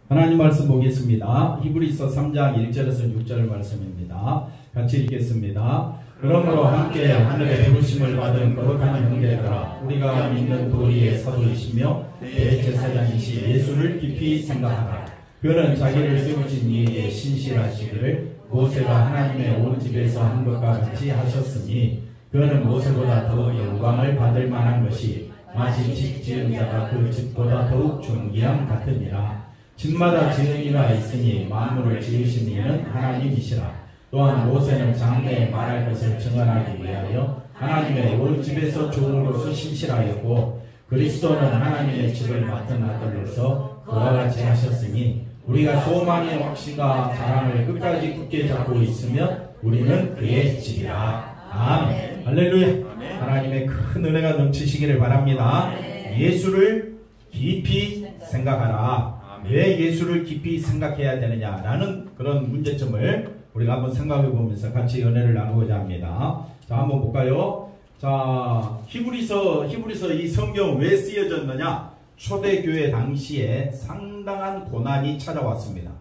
하나님 말씀 보겠습니다. 히브리서 3장 1절에서 6절 말씀입니다. 같이 읽겠습니다. 그러므로 함께 하늘의 부르심을 받은 거룩한 형제들아, 우리가 믿는 도리의 사도이시며 대제사장이시 예수를 깊이 생각하라. 그는 자기를 세우신 이에게 신실하시기를 모세가 하나님의 온 집에서 한 것과 같이 하셨으니, 그는 모세보다 더 영광을 받을 만한 것이 마치 집 지은 자가 그 집보다 더욱 존귀함 같으니라. 집마다 지은 이가 있으니 만물을 지으신 이는 하나님이시라. 또한 모세는 장래에 말할 것을 증언하기 위하여 하나님의 온 집에서 종으로서 신실하였고, 그리스도는 하나님의 집을 맡은 아들로서 그와 같이 하셨으니, 우리가 소망의 확신과 사랑을 끝까지 굳게 잡고 있으면 우리는 그의 집이라. 아멘. 할렐루야. 하나님의 큰 은혜가 넘치시기를 바랍니다. 예수를 깊이 생각하라. 왜 예수를 깊이 생각해야 되느냐라는 그런 문제점을 우리가 한번 생각해 보면서 같이 은혜를 나누고자 합니다. 자, 한번 볼까요? 자, 히브리서 이 성경 왜 쓰여졌느냐? 초대교회 당시에 상당한 고난이 찾아왔습니다.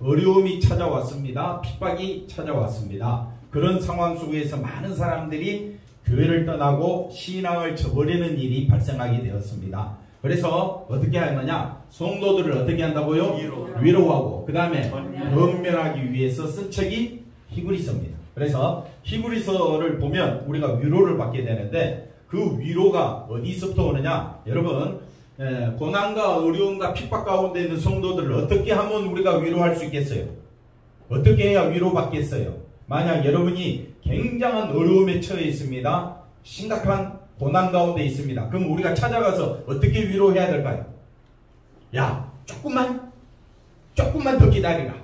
어려움이 찾아왔습니다. 핍박이 찾아왔습니다. 그런 상황 속에서 많은 사람들이 교회를 떠나고 신앙을 저버리는 일이 발생하게 되었습니다. 그래서 어떻게 하느냐? 성도들을 어떻게 한다고요? 위로하고 그 다음에 권면하기 위해서 쓴 책이 히브리서입니다. 그래서 히브리서를 보면 우리가 위로를 받게 되는데, 그 위로가 어디서부터 오느냐? 여러분, 고난과 어려움과 핍박 가운데 있는 성도들을 어떻게 하면 우리가 위로할 수 있겠어요? 어떻게 해야 위로받겠어요? 만약 여러분이 굉장한 어려움에 처해 있습니다. 심각한 고난 가운데 있습니다. 그럼 우리가 찾아가서 어떻게 위로해야 될까요? 야, 조금만 더 기다리라.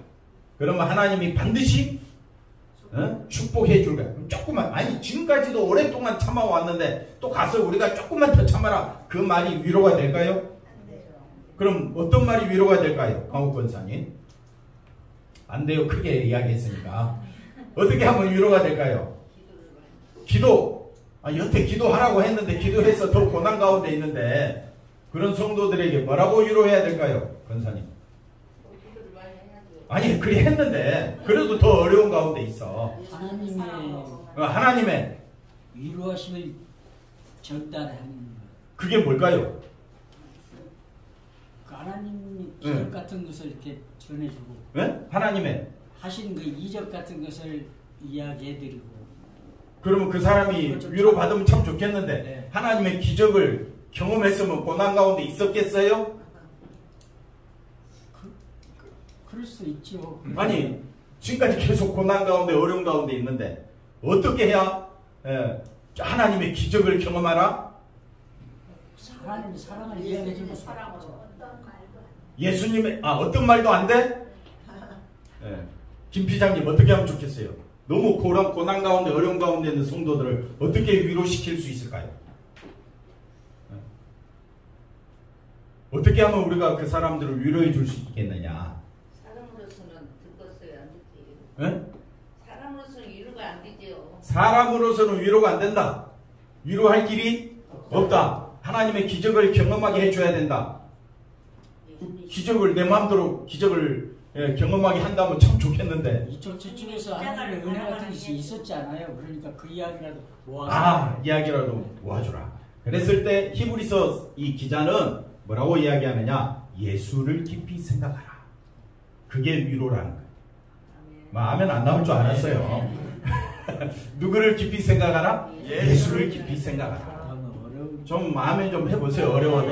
그러면 하나님이 반드시 축복해 줄 거야. 조금만, 아니 지금까지도 오랫동안 참아왔는데 또 가서 우리가 조금만 더 참아라. 그 말이 위로가 될까요? 그럼 어떤 말이 위로가 될까요? 강욱 권사님. 안 돼요. 크게 이야기했으니까. 어떻게 하면 위로가 될까요? 기도. 여태 기도하라고 했는데 기도해서 더 고난 가운데 있는데 그런 성도들에게 뭐라고 위로해야 될까요? 권사님. 아니 그래 했는데 그래도 더 어려운 가운데 있어. 하나님의 위로하심을 전달하는 것. 그게 뭘까요? 하나님 기적 같은 것을 이렇게 전해주고, 네? 하나님의 하신 그 이적 같은 것을 이야기해드리고. 그러면 그 사람이 위로받으면 참 좋겠는데, 네. 하나님의 기적을 경험했으면 고난 가운데 있었겠어요? 그럴 수 있죠. 아니 지금까지 계속 고난 가운데 어려움 가운데 있는데 어떻게 해야 하나님의 기적을 경험하라? 하나님의 사랑을 이야기해주고 예수님의 어떤 말도 안 돼? 김 피장님 어떻게 하면 좋겠어요? 너무 고난 가운데 어려움 가운데 있는 성도들을 어떻게 위로시킬 수 있을까요? 어떻게 하면 우리가 그 사람들을 위로해 줄 수 있겠느냐? 사람으로서는 듣겠어요, 안 듣지? 네? 사람으로서는 위로가 안 되죠. 사람으로서는 위로가 안 된다. 위로할 길이 없다. 하나님의 기적을 경험하게 해줘야 된다. 기적을 내 마음대로 기적을 경험하게 한다면 참 좋겠는데. 저쪽에서 하나님의 은혜 같은 것이 있었지 않아요? 그러니까 그 이야기라도 모아주라. 이야기라도 모아주라. 그랬을 때 히브리서 이 기자는 뭐라고 이야기하느냐? 예수를 깊이 생각하라. 그게 위로라는 거예요. 아멘 안 나올 줄 알았어요. 누구를 깊이 생각하라? 예수를 깊이 생각하라. 좀 아멘 좀 해보세요. 어려워도.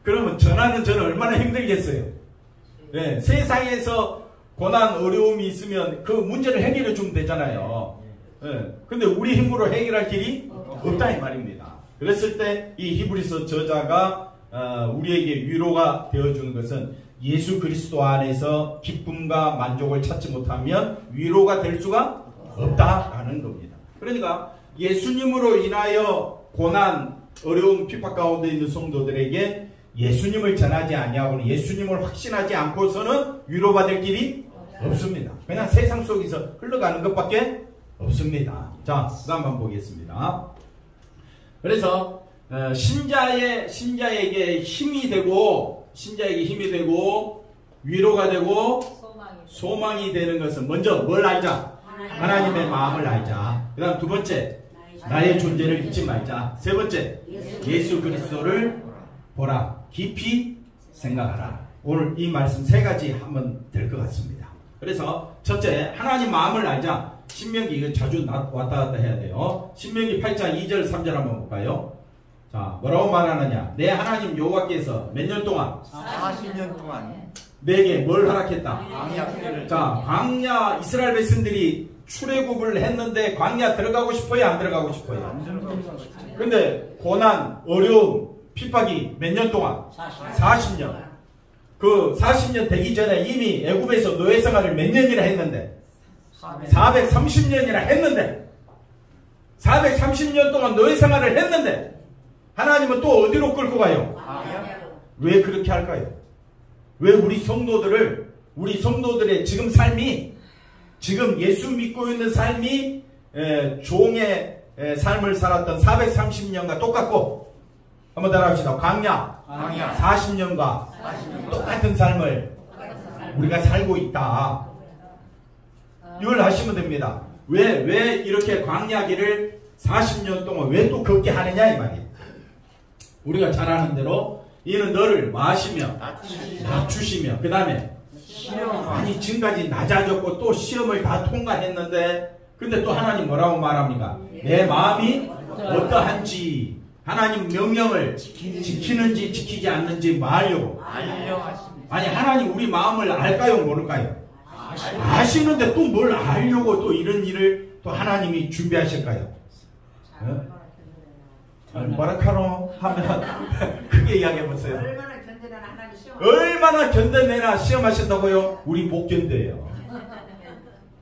그러면 저는 얼마나 힘들겠어요. 네, 세상에서 고난 어려움이 있으면 그 문제를 해결해 주면 되잖아요. 근데 우리 힘으로 해결할 길이 없다 이 말입니다. 그랬을 때 이 히브리서 저자가 우리에게 위로가 되어주는 것은 예수 그리스도 안에서 기쁨과 만족을 찾지 못하면 위로가 될 수가 없다라는 겁니다. 그러니까 예수님으로 인하여 고난, 어려움, 핍박 가운데 있는 성도들에게 예수님을 전하지 아니하고는 예수님을 확신하지 않고서는 위로받을 길이 없습니다. 그냥 세상 속에서 흘러가는 것밖에 없습니다. 자, 그 다음 한번 보겠습니다. 그래서 신자에게 힘이 되고 신자에게 힘이 되고 위로가 되고 소망이 되는 것은 먼저 뭘 알자? 하나님의 마음을 알자. 그 다음 두 번째, 나의 존재를 잊지 말자. 세 번째, 예수 그리스도를 보라. 깊이 생각하라. 오늘 이 말씀 세 가지 하면 될 것 같습니다. 그래서 첫째, 하나님 마음을 알자. 신명기 이거 자주 왔다 갔다 해야 돼요. 신명기 8장 2절 3절 한번 볼까요? 자, 뭐라고 말하느냐? 내 하나님 여호와께서 몇 년 동안? 40년 동안 내게 뭘 허락했다? 광야길을. 자, 광야 이스라엘 백성들이 출애굽을 했는데 광야 들어가고 싶어요? 안 들어가고 싶어요? 안 들어가고 근데 고난, 어려움, 핍박이 몇 년 동안? 40년. 그 40년 되기 전에 이미 애굽에서 노예 생활을 몇 년이나 했는데? 430년이나 했는데 430년 동안 노예 생활을 했는데 하나님은 또 어디로 끌고 가요? 왜 그렇게 할까요? 왜 우리 성도들의 지금 삶이, 지금 예수 믿고 있는 삶이 종의 삶을 살았던 430년과 똑같고, 한번 따라합시다. 광야 40년과 똑같은 삶을 우리가 살고 있다. 이걸 아시면 됩니다. 왜 이렇게 광야길을 40년 동안 왜 또 걷게 하느냐 이 말이에요. 우리가 잘 아는 대로 이는 너를 마시며 낮추시며 그 다음에 아니 지금까지 낮아졌고 또 시험을 다 통과했는데 근데 또 하나님 뭐라고 말합니까? 내 마음이 어떠한지 하나님 명령을 지키는지 지키지 않는지 말려고. 아니 하나님 우리 마음을 알까요 모를까요? 아시는데 또 뭘 알려고 또 이런 일을 또 하나님이 준비하실까요? 뭐라카노 하면 크게 이야기해보세요. 얼마나 견뎌내나 시험하신다고요? 우리 못 견뎌요.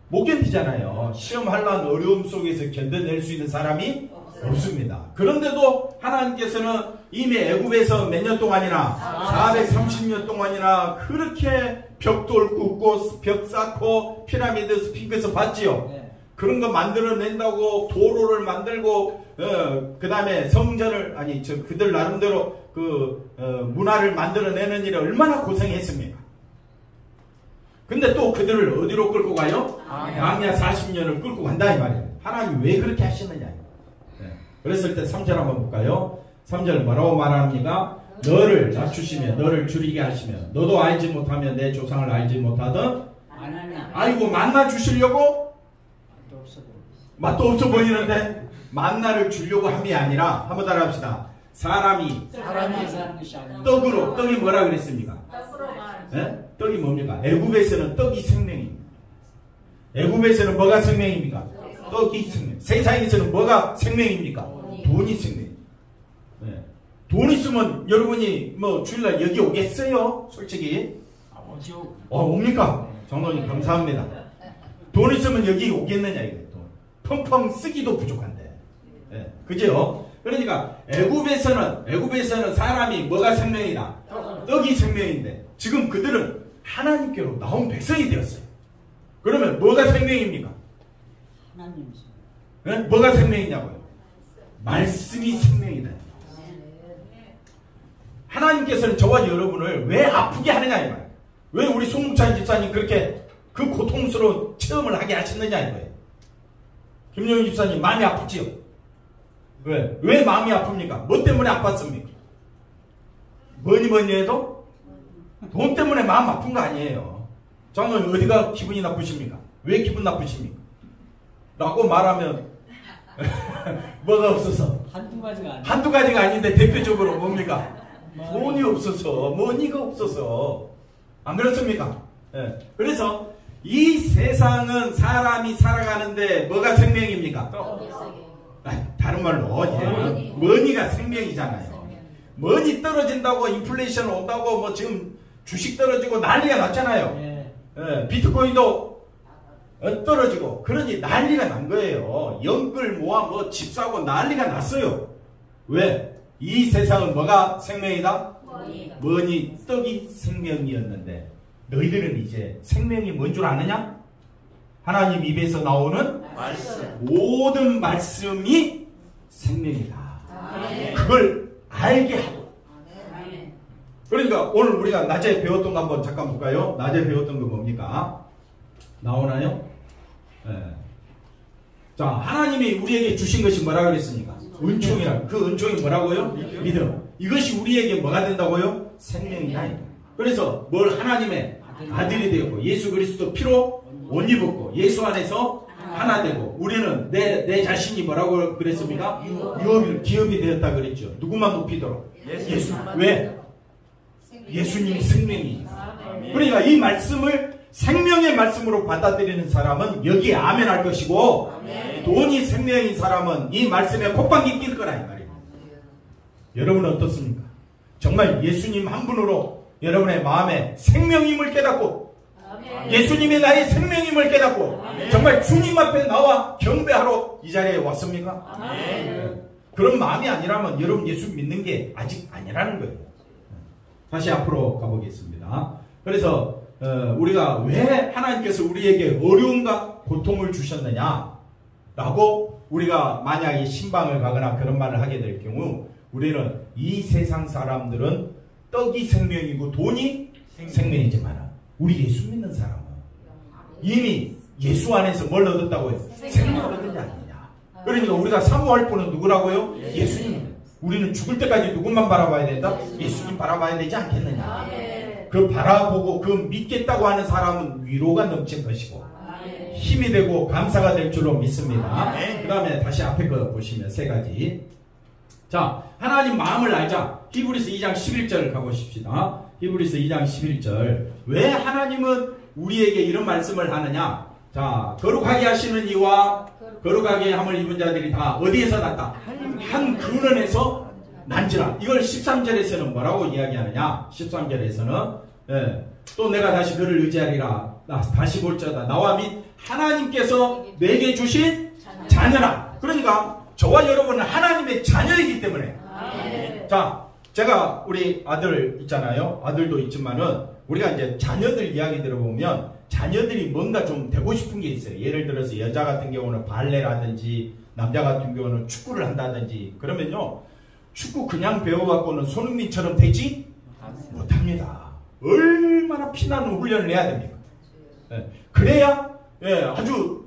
못 견디잖아요. 시험하려는 어려움 속에서 견뎌낼 수 있는 사람이 없습니다. 그런데도 하나님께서는 이미 애굽에서 몇 년 동안이나 430년 동안이나 그렇게 벽돌 굽고 벽 쌓고 피라미드 스핑크스 봤지요. 그런 거 만들어낸다고 도로를 만들고 그 다음에 성전을 그들 나름대로 문화를 만들어내는 일에 얼마나 고생했습니까? 근데 또 그들을 어디로 끌고 가요? 광야 40년을 끌고 간다 이 말이에요. 하나님 왜 그렇게 하시느냐. 그랬을 때 3절 한번 볼까요? 3절 뭐라고 말합니까? 너를 낮추시며 너를 줄이게 하시며 너도 알지 못하며 내 조상을 알지 못하던 아이고 만나 주시려고 맛도 없어 보이는데 만나를 주려고 함이 아니라 한번 따라합시다. 사람이 떡으로 떡이 뭐라 그랬습니까? 네? 떡이 뭡니까? 애굽에서는 떡이 생명입니다. 애굽에서는 뭐가 생명입니까? 떡이 생명. 세상에서는 뭐가 생명입니까? 돈이 생명. 네. 돈 있으면 여러분이 뭐 주일날 여기 오겠어요? 솔직히. 옵니까? 장로님 감사합니다. 돈 있으면 여기 오겠느냐 이거. 펑펑 쓰기도 부족한데. 네. 그죠? 그러니까 애굽에서는 사람이 뭐가 생명이다? 떡이 생명인데 지금 그들은 하나님께로 나온 백성이 되었어요. 그러면 뭐가 생명입니까? 네? 뭐가 생명이냐고요? 말씀이 생명이다. 하나님께서는 저와 여러분을 왜 아프게 하느냐 이 말이에요. 왜 우리 송무찬 집사님 그렇게 그 고통스러운 체험을 하게 하셨느냐 이거예요. 김영희 집사님 마음이 아프지요? 왜 마음이 아픕니까? 뭐 때문에 아팠습니까? 뭐니 해도 돈 때문에 마음 아픈 거 아니에요. 저는 어디가 기분이 나쁘십니까? 왜 기분 나쁘십니까? 라고 말하면 뭐가 없어서 한두 가지가 아닌데 대표적으로 뭡니까? 돈이 없어서 머니가 없어서 안 그렇습니까? 네. 그래서 이 세상은 사람이 살아가는데 뭐가 생명입니까? 다른 말로 머니가 생명이잖아요. 머니 떨어진다고 인플레이션 온다고 뭐 지금 주식 떨어지고 난리가 났잖아요. 비트코인도 떨어지고 그러니 난리가 난 거예요. 연끌 모아 뭐 집 사고 난리가 났어요. 왜? 이 세상은 뭐가 생명이다? 머니 떡이 생명이었는데 너희들은 이제 생명이 뭔 줄 아느냐? 하나님 입에서 나오는 모든 말씀이 생명이다. 그걸 알게 하고 그러니까 오늘 우리가 낮에 배웠던 거 한번 잠깐 볼까요? 낮에 배웠던 거 뭡니까? 나오나요? 네. 자, 하나님이 우리에게 주신 것이 뭐라 그랬습니까? 은총이라. 그 은총이 뭐라고요? 믿음. 이것이 우리에게 뭐가 된다고요? 생명이다. 그래서 뭘 하나님의 아들이 되었고 예수 그리스도 피로 옷 입었고 예수 안에서 하나 되고 우리는 내 자신이 뭐라고 그랬습니까? 기업이 되었다 그랬죠. 누구만 높이도록? 예수. 왜? 예수님이 생명이. 그러니까 이 말씀을 생명의 말씀으로 받아들이는 사람은 여기에 아멘 할 것이고 돈이 생명인 사람은 이 말씀에 콧방귀 낄 거라 이 말이에요. 여러분은 어떻습니까? 정말 예수님 한 분으로 여러분의 마음에 생명임을 깨닫고 예수님이 나의 생명임을 깨닫고 정말 주님 앞에 나와 경배하러 이 자리에 왔습니까? 그런 마음이 아니라면 여러분 예수 믿는 게 아직 아니라는 거예요. 다시 앞으로 가보겠습니다. 그래서 우리가 왜 하나님께서 우리에게 어려움과 고통을 주셨느냐 라고 우리가 만약에 신방을 가거나 그런 말을 하게 될 경우 우리는 이 세상 사람들은 떡이 생명이고 돈이 생명이지만 우리 예수 믿는 사람은 이미 예수 안에서 뭘 얻었다고요? 생명을 얻은 게 아니냐. 그러니까 우리가 사모할 분은 누구라고요? 예수님. 우리는 죽을 때까지 누구만 바라봐야 된다? 예수님 바라봐야 되지 않겠느냐. 그 바라보고 그 믿겠다고 하는 사람은 위로가 넘친 것이고 힘이 되고 감사가 될 줄로 믿습니다. 그 다음에 다시 앞에 거 보시면 세 가지. 자, 하나님 마음을 알자. 히브리서 2장 11절 가보십시다. 히브리서 2장 11절. 왜 하나님은 우리에게 이런 말씀을 하느냐? 자, 거룩하게 하시는 이와 거룩하게 함을 입은 자들이 다 어디에서 났다? 한 근원에서 난지라. 이걸 13절에서는 뭐라고 이야기하느냐? 13절에서는 또 내가 다시 그를 의지하리라. 다시 볼자다. 나와 및 하나님께서 내게 주신 자녀라. 그러니까 저와 여러분은 하나님의 자녀이기 때문에. 자, 제가 우리 아들 있잖아요. 아들도 있지만은 우리가 이제 자녀들 이야기 들어보면 자녀들이 뭔가 좀 되고 싶은 게 있어요. 예를 들어서 여자 같은 경우는 발레라든지 남자 같은 경우는 축구를 한다든지 그러면요. 축구 그냥 배워갖고는 손흥민처럼 되지 못합니다. 얼마나 피나는 훈련을 해야 됩니까? 그래야 아주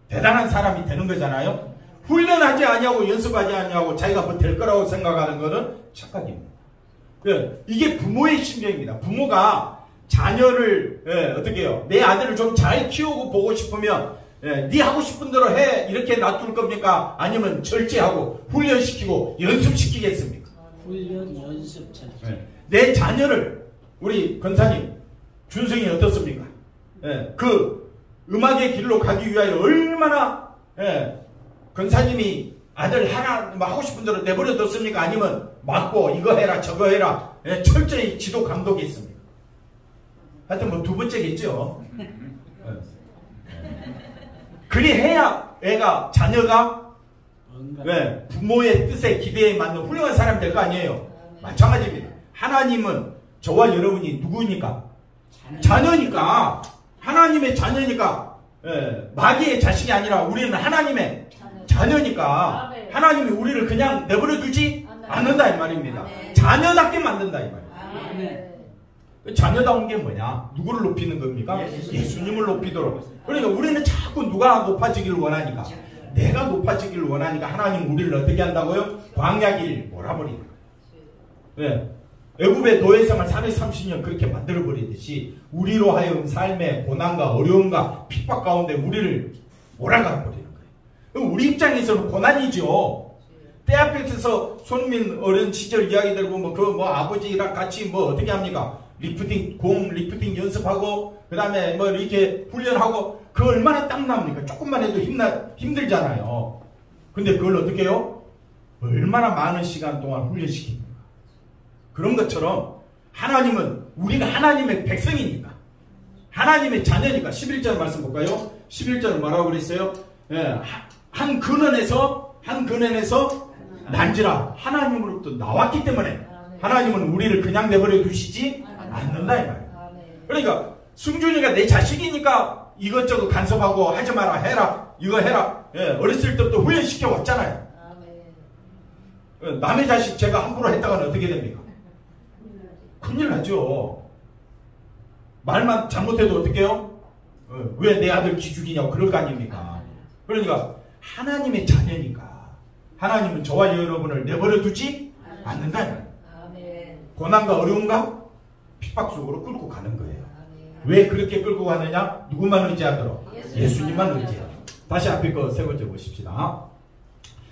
대단한 사람이 되는 거잖아요. 훈련하지 아니하고 연습하지 아니하고 자기가 뭐 될 거라고 생각하는 거는 착각입니다. 이게 부모의 심정입니다. 부모가 자녀를 어떻게 해요? 내 아들을 좀 잘 키우고 보고 싶으면 네 하고 싶은 대로 해 이렇게 놔둘 겁니까? 아니면 절제하고 훈련시키고 연습시키겠습니까? 훈련, 연습, 절제. 내 자녀를 우리 권사님 준성이 어떻습니까? 그 음악의 길로 가기 위하여 얼마나 권사님이 아들 하나 뭐 하고 싶은 대로 내버려 뒀습니까? 아니면 맞고 이거 해라 저거 해라 철저히 지도 감독이 있습니다. 하여튼 뭐 두 번째겠죠. 그리 해야 애가 자녀가 부모의 뜻에 기대에 맞는 훌륭한 사람이 될 거 아니에요. 마찬가지입니다. 하나님은 저와 여러분이 누구니까? 자녀니까. 하나님의 자녀니까. 마귀의 자식이 아니라 우리는 하나님의 자녀니까 하나님이 우리를 그냥 내버려 두지 않는다 이 말입니다. 자녀답게 만든다 이 말입니다. 자녀다운 게 뭐냐? 누구를 높이는 겁니까? 예수님을 높이도록. 그러니까 우리는 자꾸 누가 높아지기를 원하니까 내가 높아지기를 원하니까 하나님 우리를 어떻게 한다고요? 광야길 몰아버리는 거예요. 애굽의 노예생활 430년 그렇게 만들어버리듯이 우리로 하여금 삶의 고난과 어려움과 핍박 가운데 우리를 몰아가버리는 거예요. 우리 입장에서는 고난이죠. 때 앞에서 손민 어린 시절 이야기 들어보면 그 아버지랑 같이 어떻게 합니까? 리프팅 연습하고 그 다음에 이렇게 훈련하고 그 얼마나 땀납니까? 조금만 해도 힘들잖아요. 근데 그걸 어떻게 해요? 얼마나 많은 시간 동안 훈련시킵니까? 그런 것처럼 하나님은 우리가 하나님의 백성이니까 하나님의 자녀니까 11절 말씀 볼까요? 11절은 뭐라고 그랬어요? 한 근원에서 난지라 하나님으로부터 나왔기 때문에 하나님은 우리를 그냥 내버려 두시지 않는다 이 말이에요. 그러니까 승준이가 내 자식이니까 이것저것 간섭하고 하지 마라 해라 이거 해라 어렸을 때부터 훈련시켜 왔잖아요. 남의 자식 제가 함부로 했다가는 어떻게 됩니까? 큰일 나죠. 말만 잘못해도 어떻게 해요? 왜 내 아들 기죽이냐고 그럴 거 아닙니까? 그러니까 하나님의 자녀니까 하나님은 저와 여러분을 내버려 두지 않는다. 고난과 어려움과 핍박 속으로 끌고 가는 거예요. 왜 그렇게 끌고 가느냐? 누구만 의지하도록? 예수님만 의지하도록. 다시 앞에 거 세 번째 보십시다.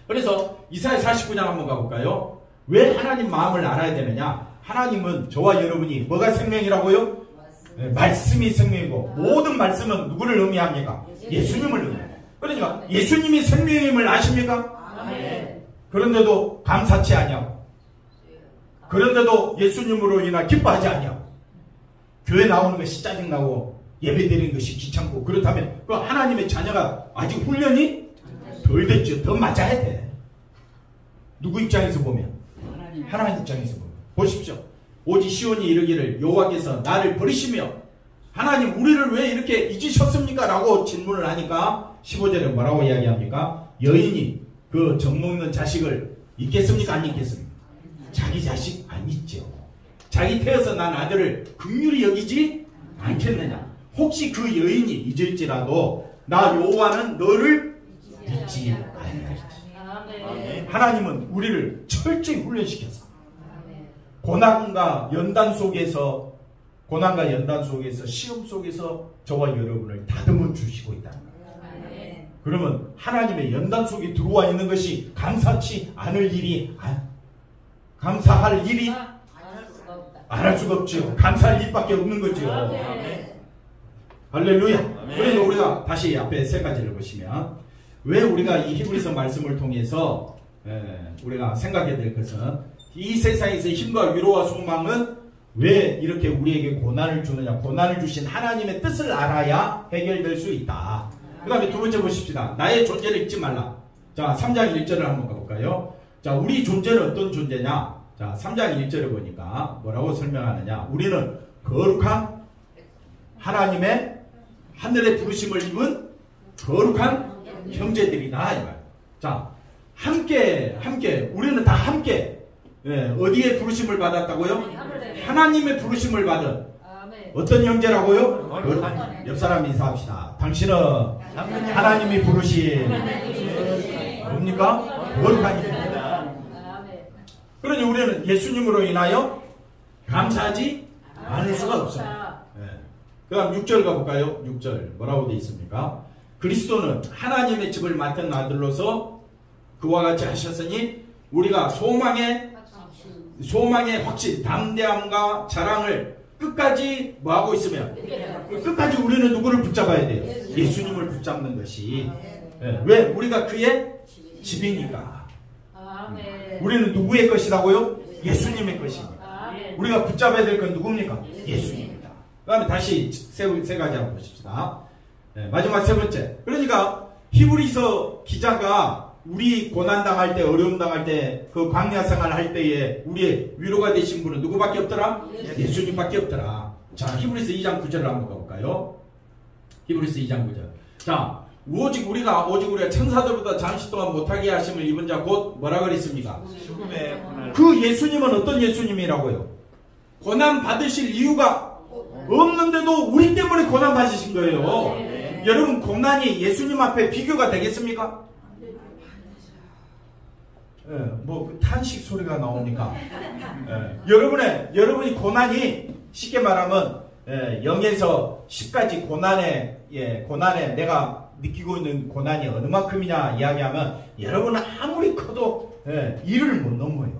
그래서 이사야 49장 한번 가볼까요? 왜 하나님 마음을 알아야 되느냐? 하나님은 저와 여러분이 뭐가 생명이라고요? 네, 말씀이 생명이고 모든 말씀은 누구를 의미합니까? 예수님을 의미합니다. 그러니까 예수님이 생명임을 아십니까? 그런데도 감사치 아니하고 그런데도 예수님으로 인하 기뻐하지 아니하고 교회 나오는 것이 짜증나고 예배 드리는 것이 귀찮고 그렇다면 그 하나님의 자녀가 아직 훈련이 덜 됐죠. 더 맞아야 돼. 누구 입장에서 보면? 하나님 입장에서 보면. 보십시오. 오직 시온이 이르기를 여호와께서 나를 버리시며 하나님 우리를 왜 이렇게 잊으셨습니까? 라고 질문을 하니까 15절에 뭐라고 이야기합니까? 여인이 그 젖먹는 자식을 잊겠습니까? 안 잊겠습니까? 자기 자식 안 잊죠. 자기 태어서 난 아들을 긍휼히 여기지 않겠느냐. 혹시 그 여인이 잊을지라도 나 여호와는 너를 잊지 아니하리라. 하나님은 우리를 철저히 훈련시켜서 고난과 연단 속에서 시험 속에서 저와 여러분을 다듬어 주시고 있다는 거예요. 그러면 하나님의 연단 속에 들어와 있는 것이 감사치 않을 일이 감사할 일이 안 할 수가 없죠. 감사할 일밖에 없는 거죠. 할렐루야. 그래서 우리가 다시 앞에 세 가지를 보시면 왜 우리가 이 히브리서 말씀을 통해서 우리가 생각해야 될 것은 이 세상에서 힘과 위로와 소망은 왜 이렇게 우리에게 고난을 주느냐. 고난을 주신 하나님의 뜻을 알아야 해결될 수 있다. 그 다음에 두 번째 보십시다. 나의 존재를 잊지 말라. 자, 3장 1절을 한번 가볼까요? 자, 우리 존재는 어떤 존재냐? 자, 3장 1절을 보니까 뭐라고 설명하느냐? 우리는 거룩한 하나님의 하늘의 부르심을 입은 거룩한 형제들이다. 이 말. 자, 함께 우리는 다 함께 어디에 부르심을 받았다고요? 하나님의 부르심을 받은 어떤 형제라고요? 옆 사람 인사합시다. 당신은 하나님이 부르신 뭡니까? 거룩한 형제다. 그러니 우리는 예수님으로 인하여 감사하지 않을 수가 없습니다. 그 다음 6절 가볼까요? 6절 뭐라고 되어 있습니까? 그리스도는 하나님의 집을 맡은 아들로서 그와 같이 하셨으니 우리가 소망의 확신, 담대함과 자랑을 끝까지 뭐하고 있으면 끝까지 우리는 누구를 붙잡아야 돼요? 예수님을 붙잡는 것이. 왜? 우리가 그의 집이니까. 우리는 누구의 것이라고요? 예수님의 것입니다. 우리가 붙잡아야 될 건 누굽니까? 예수님입니다. 그 다음에 다시 세 가지 한번 보십시다. 마지막 세 번째. 그러니까 히브리서 기자가 우리 고난당할 때, 어려움당할 때, 그 광야 생활 할 때에 우리의 위로가 되신 분은 누구밖에 없더라? 예수님밖에 없더라. 자, 히브리서 2장 9절을 한번 가볼까요? 히브리서 2장 9절. 자, 오직 우리가 천사들보다 잠시 동안 못하게 하심을 입은 자 곧 뭐라 그랬습니까? 죽음의 고난을. 그 예수님은 어떤 예수님이라고요? 고난 받으실 이유가 없는데도 우리 때문에 고난 받으신 거예요. 여러분, 고난이 예수님 앞에 비교가 되겠습니까? 뭐 탄식 소리가 나오니까 여러분이 고난이 쉽게 말하면 0에서 10까지 고난에 내가 느끼고 있는 고난이 어느 만큼이냐 이야기하면 여러분은 아무리 커도 1을 못 넘어요.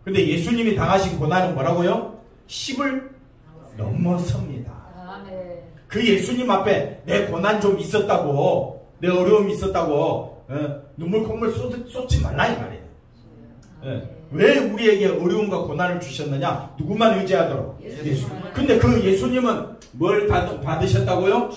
근데 예수님이 당하신 고난은 뭐라고요? 10을 넘어섭니다. 그 예수님 앞에 내 고난 좀 있었다고, 내 어려움이 있었다고 눈물 콧물 쏟지 말라 이 말이에요. 왜 우리에게 어려움과 고난을 주셨느냐? 누구만 의지하도록? 예수. 근데 그 예수님은 뭘 받으셨다고요?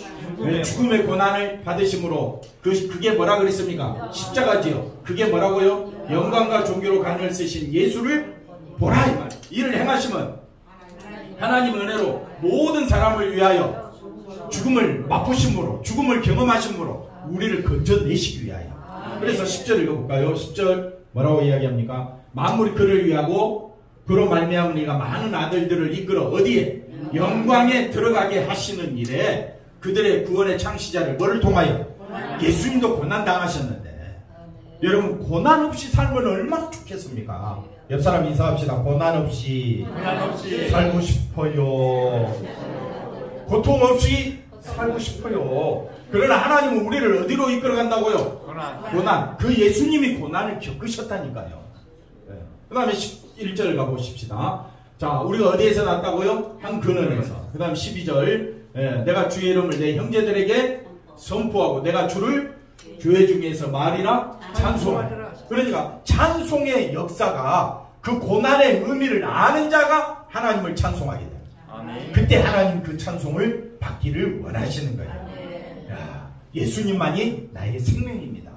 죽음의 고난을 받으심으로 그게 뭐라 그랬습니까? 십자가지요. 그게 뭐라고요? 영광과 존귀로 간을 쓰신 예수를 보라 이 말. 이를 행하시면 하나님 은혜로 모든 사람을 위하여 죽음을 맛보심으로, 죽음을 경험하심으로 우리를 건져내시기 위하여. 그래서 10절 읽어볼까요? 10절 뭐라고 이야기합니까? 만물이 그를 위하고 그로 말미암아 우리가 많은 아들들을 이끌어 어디에? 영광에 들어가게 하시는 일에 그들의 구원의 창시자를 뭐를 통하여? 예수님도 고난 당하셨는데 여러분 고난 없이 살면 얼마나 좋겠습니까? 옆 사람 인사합시다. 고난 없이 살고 싶어요. 고통 없이 살고 싶어요. 그러나 하나님은 우리를 어디로 이끌어 간다고요? 고난. 그 예수님이 고난을 겪으셨다니까요. 그 다음에 11절 가보십시다. 자, 우리가 어디에서 났다고요? 한 근원에서. 그 다음 12절. 내가 주의 이름을 내 형제들에게 선포하고 내가 주를 교회 중에서 말이나 찬송하라. 그러니까 찬송의 역사가 그 고난의 의미를 아는 자가 하나님을 찬송하게 됩니다. 그때 하나님 그 찬송을 받기를 원하시는 거예요. 야, 예수님만이 나의 생명입니다.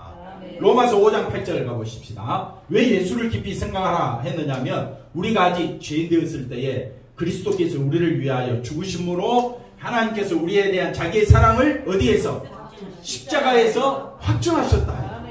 로마서 5장 8절 가보십시다. 왜 예수를 깊이 생각하라 했느냐면 우리가 아직 죄인 되었을 때에 그리스도께서 우리를 위하여 죽으심으로 하나님께서 우리에 대한 자기의 사랑을 어디에서? 십자가에서 확증하셨다.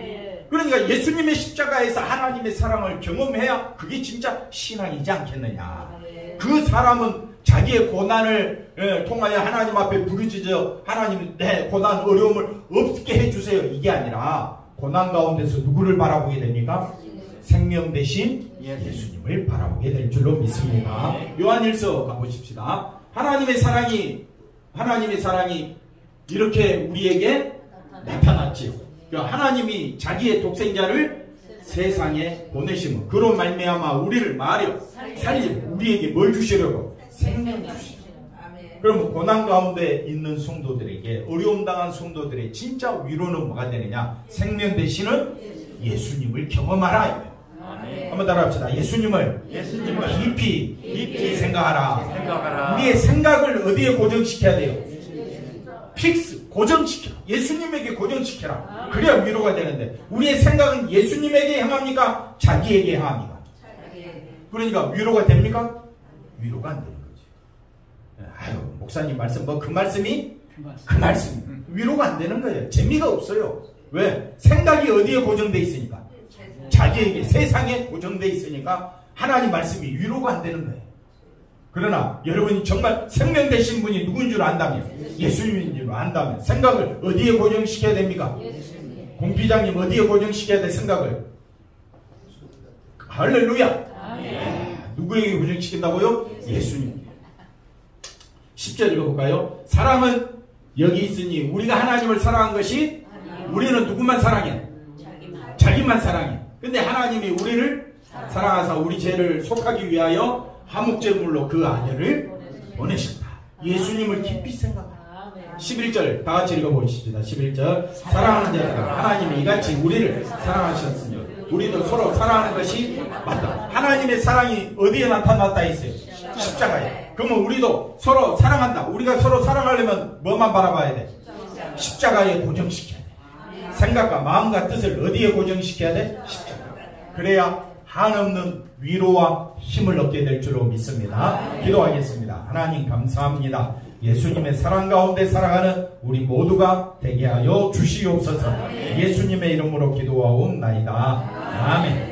그러니까 예수님의 십자가에서 하나님의 사랑을 경험해야 그게 진짜 신앙이지 않겠느냐. 그 사람은 자기의 고난을 통하여 하나님 앞에 부르짖어 하나님 내 고난 어려움을 없게 해주세요. 이게 아니라 고난 가운데서 누구를 바라보게 됩니까? 생명 대신 예수님을 바라보게 될 줄로 믿습니다. 요한일서 가보십시다. 하나님의 사랑이 이렇게 우리에게 나타났지요. 하나님이 자기의 독생자를 세상에 보내심은 그로 말미암아 우리를 말려 살리고 우리에게 뭘 주시려고? 생명 주시려고. 그러면 고난 가운데 있는 성도들에게 어려움 당한 성도들의 진짜 위로는 뭐가 되느냐? 생명 되시는 예수님을 경험하라. 한번 따라합시다. 예수님을 깊이 생각하라. 우리의 생각을 어디에 고정시켜야 돼요? 픽스, 고정시켜. 예수님에게 고정시켜라. 그래야 위로가 되는데 우리의 생각은 예수님에게 향합니까? 자기에게 향합니까? 그러니까 위로가 됩니까? 위로가 안 되는 거지. 아유, 목사님 말씀 그 말씀이 위로가 안 되는 거예요. 재미가 없어요. 왜? 생각이 어디에 고정돼 있으니까? 자기에게, 세상에 고정돼 있으니까 하나님 말씀이 위로가 안 되는 거예요. 그러나 여러분이 정말 생명 되신 분이 누군 줄 안다면, 예수님인 줄 안다면 생각을 어디에 고정시켜야 됩니까? 공피장님 어디에 고정시켜야 돼? 생각을. 할렐루야. 누구에게 고정시킨다고요? 예수님. 10절 읽어볼까요? 사랑은 여기 있으니 우리가 하나님을 사랑한 것이 우리는 누구만 사랑해? 자기만 사랑해. 근데 하나님이 우리를 사랑하사 우리 죄를 속하기 위하여 화목제물로 그 아들을 보내셨다. 예수님을 깊이 생각하라. 11절 다 같이 읽어보십시다. 11절 사랑하는 자들아 하나님이 이같이 우리를 사랑하셨으니 우리도 서로 사랑하는 것이 맞다. 하나님의 사랑이 어디에 나타났다 했어요? 십자가에. 그러면 우리도 서로 사랑한다. 우리가 서로 사랑하려면 뭐만 바라봐야 돼? 십자가에 고정시켜야 돼. 생각과 마음과 뜻을 어디에 고정시켜야 돼? 십자가. 그래야 한없는 위로와 힘을 얻게 될 줄로 믿습니다. 기도하겠습니다. 하나님 감사합니다. 예수님의 사랑 가운데 살아가는 우리 모두가 되게 하여 주시옵소서. 예수님의 이름으로 기도하옵나이다. 아멘.